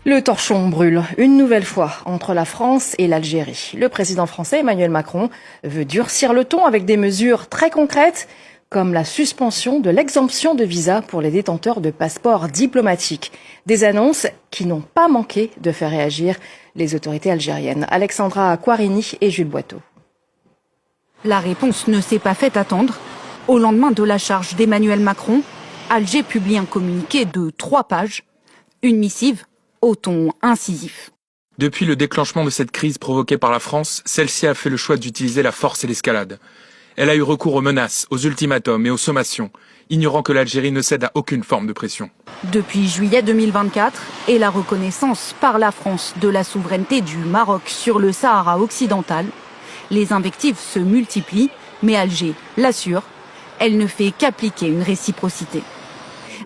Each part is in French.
Le torchon brûle une nouvelle fois entre la France et l'Algérie. Le président français Emmanuel Macron veut durcir le ton avec des mesures très concrètes, comme la suspension de l'exemption de visa pour les détenteurs de passeports diplomatiques. Des annonces qui n'ont pas manqué de faire réagir les autorités algériennes. Alexandra Quarini et Jules Boiteau. La réponse ne s'est pas fait attendre. Au lendemain de la charge d'Emmanuel Macron, Alger publie un communiqué de 3 pages, une missive au ton incisif. Depuis le déclenchement de cette crise provoquée par la France, celle-ci a fait le choix d'utiliser la force et l'escalade. Elle a eu recours aux menaces, aux ultimatums et aux sommations, ignorant que l'Algérie ne cède à aucune forme de pression. Depuis juillet 2024 et la reconnaissance par la France de la souveraineté du Maroc sur le Sahara occidental, les invectives se multiplient, mais Alger l'assure, elle ne fait qu'appliquer une réciprocité.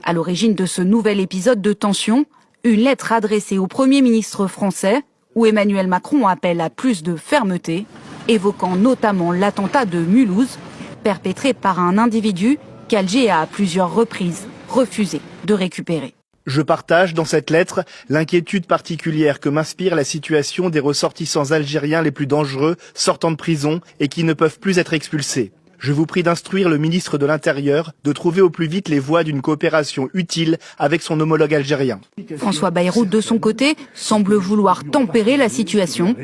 À l'origine de ce nouvel épisode de tension, une lettre adressée au Premier ministre français, où Emmanuel Macron appelle à plus de fermeté, évoquant notamment l'attentat de Mulhouse, perpétré par un individu qu'Alger a à plusieurs reprises refusé de récupérer. Je partage dans cette lettre l'inquiétude particulière que m'inspire la situation des ressortissants algériens les plus dangereux sortant de prison et qui ne peuvent plus être expulsés. Je vous prie d'instruire le ministre de l'Intérieur de trouver au plus vite les voies d'une coopération utile avec son homologue algérien. François Bayrou, de son côté, semble vouloir tempérer la situation.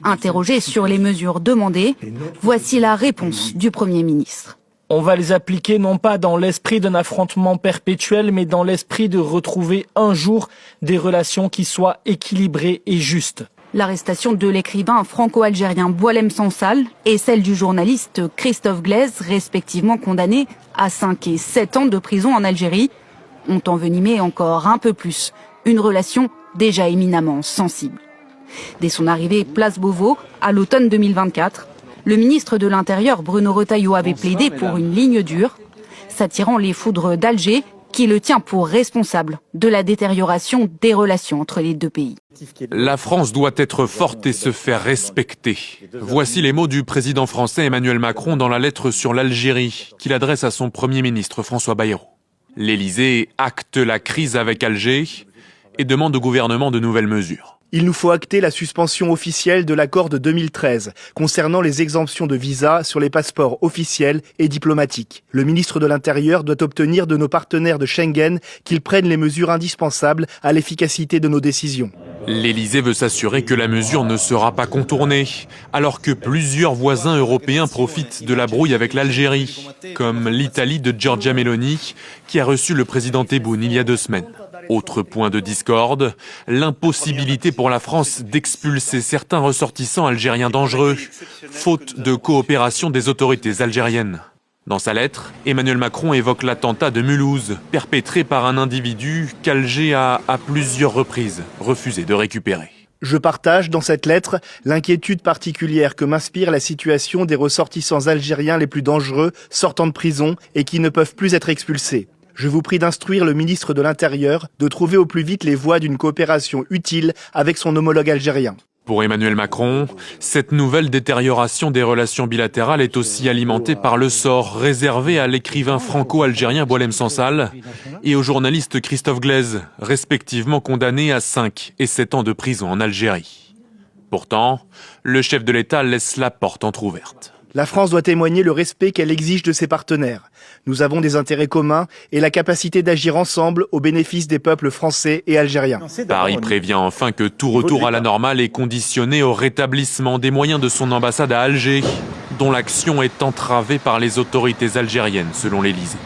Interrogé sur les mesures demandées, voici la réponse du Premier ministre. On va les appliquer non pas dans l'esprit d'un affrontement perpétuel, mais dans l'esprit de retrouver un jour des relations qui soient équilibrées et justes. L'arrestation de l'écrivain franco-algérien Boualem Sansal et celle du journaliste Christophe Glaise, respectivement condamnés à 5 et 7 ans de prison en Algérie, ont envenimé encore un peu plus une relation déjà éminemment sensible. Dès son arrivée place Beauvau, à l'automne 2024, le ministre de l'Intérieur Bruno Retailleau avait plaidé pour une ligne dure, s'attirant les foudres d'Alger, qui le tient pour responsable de la détérioration des relations entre les deux pays. La France doit être forte et se faire respecter. Voici les mots du président français Emmanuel Macron dans la lettre sur l'Algérie qu'il adresse à son Premier ministre François Bayrou. L'Élysée acte la crise avec Alger et demande au gouvernement de nouvelles mesures. Il nous faut acter la suspension officielle de l'accord de 2013 concernant les exemptions de visa sur les passeports officiels et diplomatiques. Le ministre de l'Intérieur doit obtenir de nos partenaires de Schengen qu'ils prennent les mesures indispensables à l'efficacité de nos décisions. L'Élysée veut s'assurer que la mesure ne sera pas contournée, alors que plusieurs voisins européens profitent de la brouille avec l'Algérie, comme l'Italie de Giorgia Meloni, qui a reçu le président Tebboune il y a 2 semaines. Autre point de discorde, l'impossibilité pour la France d'expulser certains ressortissants algériens dangereux, faute de coopération des autorités algériennes. Dans sa lettre, Emmanuel Macron évoque l'attentat de Mulhouse, perpétré par un individu qu'Alger a à plusieurs reprises refusé de récupérer. Je partage dans cette lettre l'inquiétude particulière que m'inspire la situation des ressortissants algériens les plus dangereux sortant de prison et qui ne peuvent plus être expulsés. Je vous prie d'instruire le ministre de l'Intérieur de trouver au plus vite les voies d'une coopération utile avec son homologue algérien. Pour Emmanuel Macron, cette nouvelle détérioration des relations bilatérales est aussi alimentée par le sort réservé à l'écrivain franco-algérien Boualem Sansal et au journaliste Christophe Glaise, respectivement condamnés à 5 et 7 ans de prison en Algérie. Pourtant, le chef de l'État laisse la porte entrouverte. La France doit témoigner le respect qu'elle exige de ses partenaires. Nous avons des intérêts communs et la capacité d'agir ensemble au bénéfice des peuples français et algériens. Paris prévient enfin que tout retour à la normale est conditionné au rétablissement des moyens de son ambassade à Alger, dont l'action est entravée par les autorités algériennes selon l'Élysée.